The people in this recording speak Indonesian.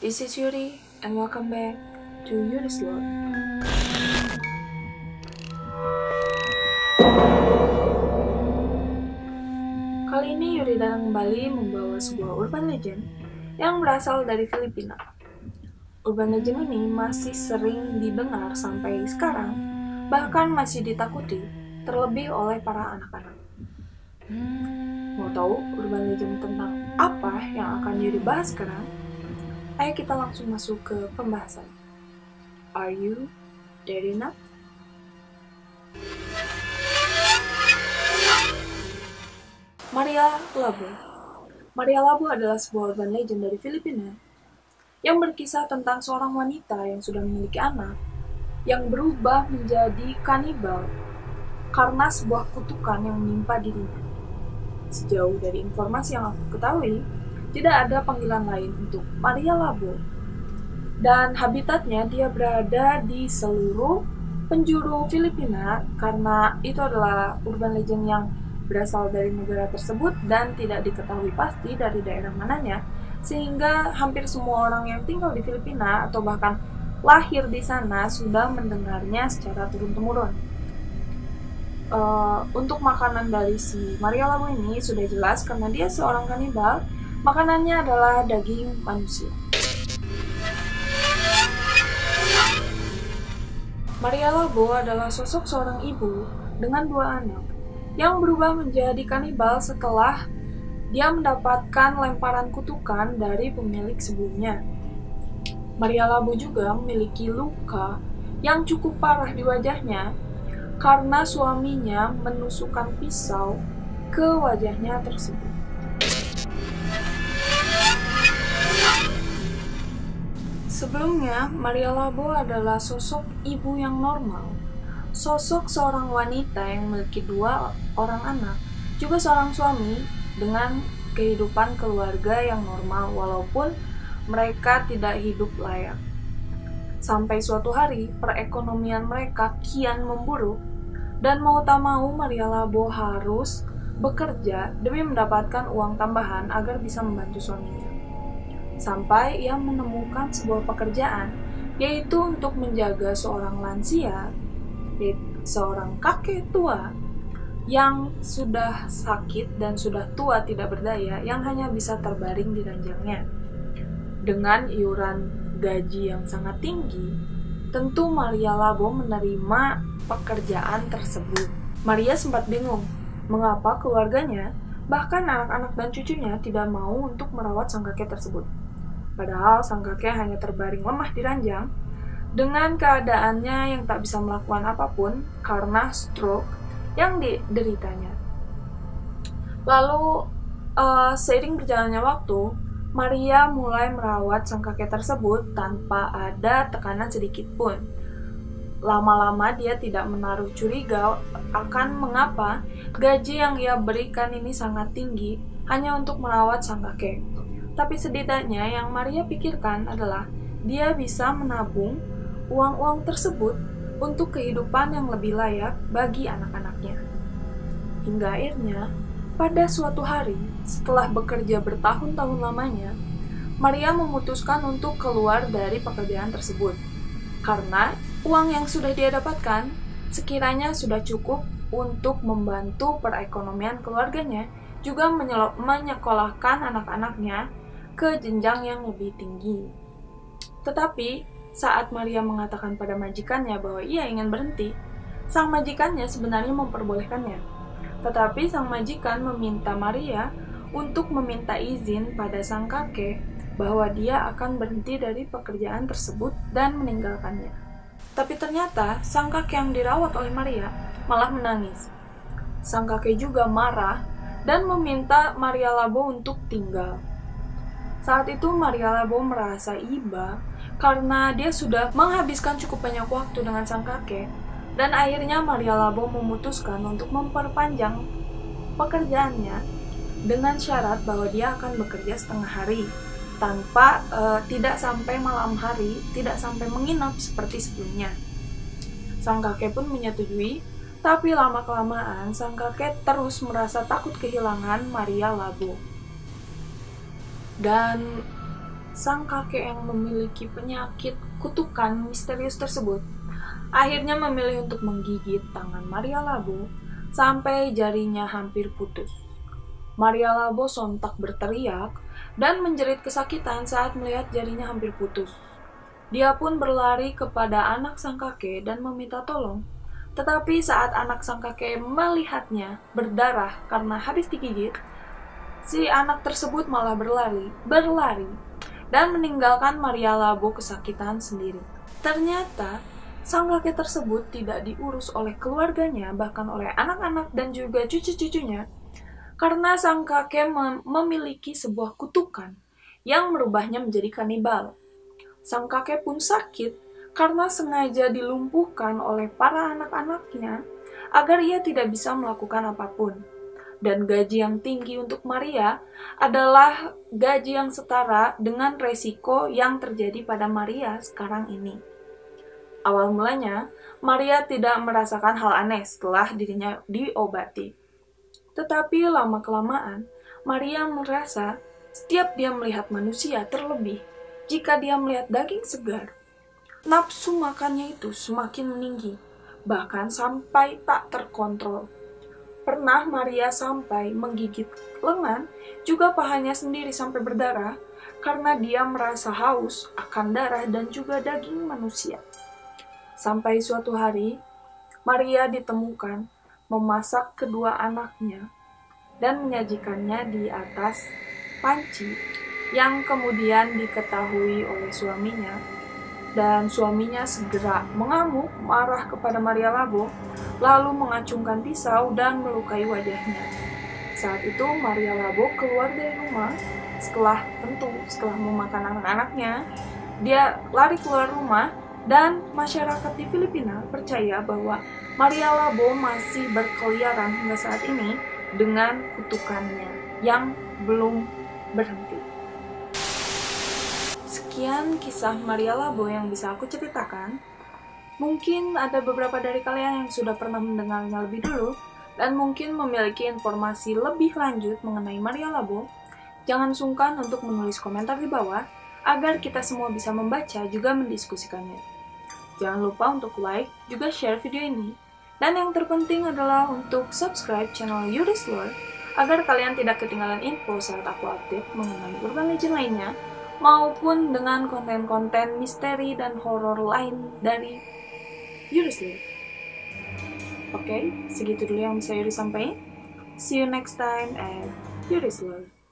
This is Yuri, and welcome back to Yuri's Lore. Kali ini Yuri datang kembali membawa sebuah urban legend yang berasal dari Filipina. Urban legend ini masih sering didengar sampai sekarang, bahkan masih ditakuti, terlebih oleh para anak-anak. Mau tahu urban legend tentang apa yang akan Yuri bahas sekarang? Ayo kita langsung masuk ke pembahasan. Are you ready enough? Maria Labu. Maria Labu adalah sebuah urban legend dari Filipina yang berkisah tentang seorang wanita yang sudah memiliki anak yang berubah menjadi kanibal karena sebuah kutukan yang menimpa dirinya. Sejauh dari informasi yang aku ketahui, tidak ada panggilan lain untuk Maria Labu. Dan habitatnya dia berada di seluruh penjuru Filipina karena itu adalah urban legend yang berasal dari negara tersebut dan tidak diketahui pasti dari daerah mananya, sehingga hampir semua orang yang tinggal di Filipina atau bahkan lahir di sana sudah mendengarnya secara turun-temurun. Untuk makanan dari si Maria Labu ini sudah jelas karena dia seorang kanibal. Makanannya adalah daging manusia. Maria Labu adalah sosok seorang ibu dengan 2 anak yang berubah menjadi kanibal setelah dia mendapatkan lemparan kutukan dari pemilik sebelumnya. Maria Labu juga memiliki luka yang cukup parah di wajahnya karena suaminya menusukkan pisau ke wajahnya tersebut. Sebelumnya, Maria Labu adalah sosok ibu yang normal, sosok seorang wanita yang memiliki 2 orang anak, juga seorang suami dengan kehidupan keluarga yang normal walaupun mereka tidak hidup layak. Sampai suatu hari, perekonomian mereka kian memburuk, dan mau tak mau Maria Labu harus bekerja demi mendapatkan uang tambahan agar bisa membantu suaminya. Sampai ia menemukan sebuah pekerjaan, yaitu untuk menjaga seorang lansia, seorang kakek tua yang sudah sakit dan sudah tua tidak berdaya, yang hanya bisa terbaring di ranjangnya. Dengan iuran gaji yang sangat tinggi, tentu Maria Labu menerima pekerjaan tersebut. Maria sempat bingung, mengapa keluarganya, bahkan anak-anak dan cucunya tidak mau untuk merawat sang kakek tersebut. Padahal sang kakek hanya terbaring lemah di ranjang dengan keadaannya yang tak bisa melakukan apapun karena stroke yang dideritanya. Lalu seiring berjalannya waktu, Maria mulai merawat sang kakek tersebut tanpa ada tekanan sedikit pun. Lama-lama dia tidak menaruh curiga akan mengapa gaji yang ia berikan ini sangat tinggi hanya untuk merawat sang kakek. Tapi setidaknya yang Maria pikirkan adalah dia bisa menabung uang-uang tersebut untuk kehidupan yang lebih layak bagi anak-anaknya. Hingga akhirnya, pada suatu hari, setelah bekerja bertahun-tahun lamanya, Maria memutuskan untuk keluar dari pekerjaan tersebut. Karena uang yang sudah dia dapatkan sekiranya sudah cukup untuk membantu perekonomian keluarganya, juga menyekolahkan anak-anaknya ke jenjang yang lebih tinggi. Tetapi, saat Maria mengatakan pada majikannya bahwa ia ingin berhenti, sang majikannya sebenarnya memperbolehkannya. Tetapi sang majikan meminta Maria untuk meminta izin pada sang kakek bahwa dia akan berhenti dari pekerjaan tersebut dan meninggalkannya. Tapi ternyata sang kakek yang dirawat oleh Maria malah menangis. Sang kakek juga marah dan meminta Maria Labu untuk tinggal. Saat itu Maria Labu merasa iba karena dia sudah menghabiskan cukup banyak waktu dengan sang kakek, dan akhirnya Maria Labu memutuskan untuk memperpanjang pekerjaannya dengan syarat bahwa dia akan bekerja setengah hari tanpa tidak sampai malam hari, tidak sampai menginap seperti sebelumnya. Sang kakek pun menyetujui, tapi lama-kelamaan sang kakek terus merasa takut kehilangan Maria Labu. Dan sang kakek yang memiliki penyakit kutukan misterius tersebut akhirnya memilih untuk menggigit tangan Maria Labo sampai jarinya hampir putus. Maria Labo sontak berteriak dan menjerit kesakitan saat melihat jarinya hampir putus. Dia pun berlari kepada anak sang kakek dan meminta tolong. Tetapi saat anak sang kakek melihatnya berdarah karena habis digigit, si anak tersebut malah berlari, dan meninggalkan Maria Labo kesakitan sendiri. Ternyata, sang kakek tersebut tidak diurus oleh keluarganya, bahkan oleh anak-anak dan juga cucu-cucunya, karena sang kakek memiliki sebuah kutukan yang merubahnya menjadi kanibal. Sang kakek pun sakit karena sengaja dilumpuhkan oleh para anak-anaknya agar ia tidak bisa melakukan apapun. Dan gaji yang tinggi untuk Maria adalah gaji yang setara dengan resiko yang terjadi pada Maria sekarang ini. Awal mulanya, Maria tidak merasakan hal aneh setelah dirinya diobati. Tetapi lama-kelamaan, Maria merasa setiap dia melihat manusia, terlebih jika dia melihat daging segar, nafsu makannya itu semakin meninggi, bahkan sampai tak terkontrol. Pernah Maria sampai menggigit lengan, juga pahanya sendiri sampai berdarah, karena dia merasa haus akan darah dan juga daging manusia. Sampai suatu hari, Maria ditemukan memasak kedua anaknya dan menyajikannya di atas panci yang kemudian diketahui oleh suaminya. Dan suaminya segera mengamuk, marah kepada Maria Labo, lalu mengacungkan pisau dan melukai wajahnya. Saat itu Maria Labo keluar dari rumah, setelah memakan anak-anaknya, dia lari keluar rumah, dan masyarakat di Filipina percaya bahwa Maria Labo masih berkeliaran hingga saat ini dengan kutukannya yang belum berhenti. Sekian kisah Maria Labo yang bisa aku ceritakan. Mungkin ada beberapa dari kalian yang sudah pernah mendengarnya lebih dulu dan mungkin memiliki informasi lebih lanjut mengenai Maria Labo. Jangan sungkan untuk menulis komentar di bawah agar kita semua bisa membaca juga mendiskusikannya. Jangan lupa untuk like, juga share video ini. Dan yang terpenting adalah untuk subscribe channel Yuri's Lore agar kalian tidak ketinggalan info saat aku update mengenai urban legend lainnya, maupun dengan konten-konten misteri dan horor lain dari Yuri's Lore. Oke, segitu dulu yang bisa Yuri sampaikan. See you next time at Yuri's Lore.